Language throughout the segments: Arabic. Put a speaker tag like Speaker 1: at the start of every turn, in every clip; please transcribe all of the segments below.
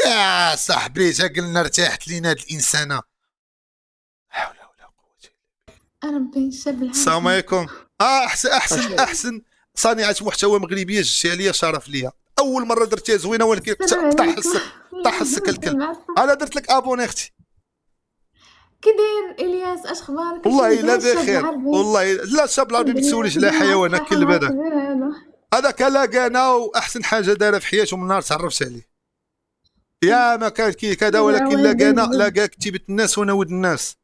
Speaker 1: يا صاحبي تا قلنا ارتاحت لينا هاد الانسانه. حول ولا قوه.
Speaker 2: انا مبين الشاب العادي.
Speaker 1: السلام عليكم. احسن صانعه محتوى مغربيه جبتيها ليا، شرف ليا. اول مره درتيها زوينه، ولكن طاح الكلب. انا درت لك ابوني اختي.
Speaker 2: كي داير الياس؟ اش اخبارك؟
Speaker 1: والله لا بخير، والله لا. الشاب العربي ما تسوليش على حيوان كلب. هذاك لاقانا واحسن حاجه دارها في حياته من نهار تعرفت عليه. يا ما كان كي كذا، ولكن لاقا كتيبه الناس وانا ود الناس.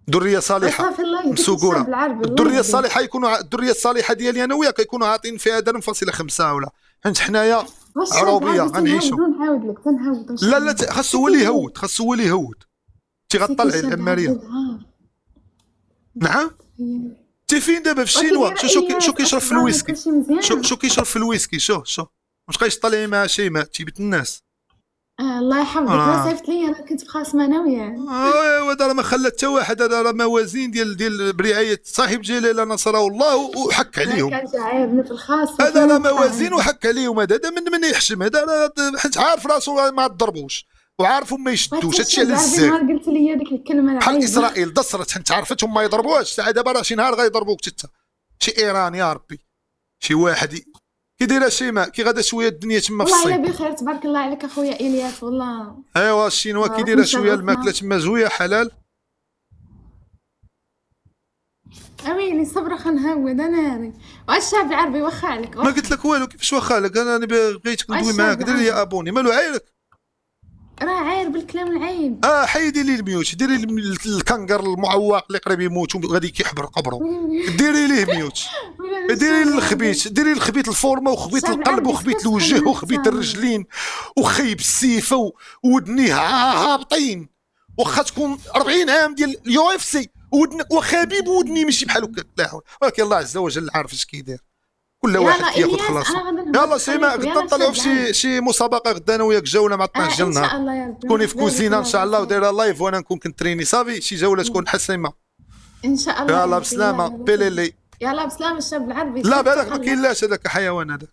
Speaker 1: دريه صالحه مسوقوره. الدريه الصالحه يكونوا الدريه الصالحه ديالي انا وياك يكونوا عاطين فيها درهم فاصله 5 ولا، حيت حنايا عروبيه غنعيشوا. لا خاصو هو اللي يهود، تيغطلع الاماريه. نعم. تي فين دابا في الشينوا؟ شو كيشرب في الويسكي؟ شو كيشرب في الويسكي؟ شو واش غيشطلي مع شيماء تيبه الناس؟
Speaker 2: الله يحفظك. لا صيفط لي، انا كنت بخاصمه انا وياه.
Speaker 1: هذا راه ما خلى حتى واحد. هذا راه موازين ديال برعايه صاحب جلاله نصره الله وحك عليهم.
Speaker 2: كان جايبني في الخاص.
Speaker 1: هذا راه موازين وحك عليهم. هذا من يحشم. هذا راه حيت عارف راسو ما ضربوش وعارفهم ما يشدوش. هادشي على الزاف.
Speaker 2: نهار قلت لي ديك الكلمه
Speaker 1: بحال اسرائيل دصرت، حيت عرفتهم ما يضربوهاش. ساعه دابا راه شي نهار غيضربوك حتى شي ايران. يا ربي شي واحد كي دايره شيماء؟ كي غادا شويه الدنيا تما في الصين؟
Speaker 2: والله بخير تبارك الله عليك اخويا الياس. والله
Speaker 1: ايوا الشينوا كي دايره شويه الماكله تما زويه حلال.
Speaker 2: اويلي صبر خنهود انا. والشعب العربي واخا عليك.
Speaker 1: ما قلت لك والو. كيفاش واخا لك؟ انا بغيتك ندوي معاك. دير لي ابوني. مالو عايرك؟
Speaker 2: راه عاير بالكلام العايب.
Speaker 1: حيدي لي الميوت. ديري الكنغر المعوق اللي قريب يموت وغادي كيحبر قبره. ديري ليه ميوت. ديري الخبيط الفورمه وخبيط القلب وخبيط الوجه وخبيط الرجلين وخيب السيفه ودنيه هابطين. واخا تكون 40 عام ديال اليو اف سي وخبيب ودني ماشي بحال هكا. لا حول. ولكن الله عز وجل عارف اش كيدير. كل واحد كياخذ خلاصه. يلا سيما غدا نطلعوا في شي مسابقه غدا انا وياك، جوله مع 12 ديال النهار. تكوني في كوزينه ان شاء الله ودايره لايف وانا نكون كنتريني صافي. شي جوله تكون حسيمه
Speaker 2: ان شاء الله.
Speaker 1: يلا بسلامه. بيليلي.
Speaker 2: يلا بسلامه الشاب العربي.
Speaker 1: لا بالك ما كاينلاش هذاك حيوان. هذا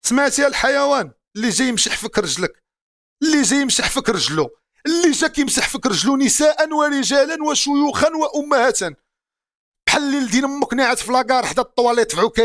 Speaker 1: سمعتي الحيوان اللي جاي يمسح فيك رجلك، اللي جاي يمسح فيك رجلو، اللي جا كيمسح فيك رجلو نساء ورجالا وشيوخا وامهات بحال اللي لدين امك ناعت في لاكار حدا الطواليت في عكاز.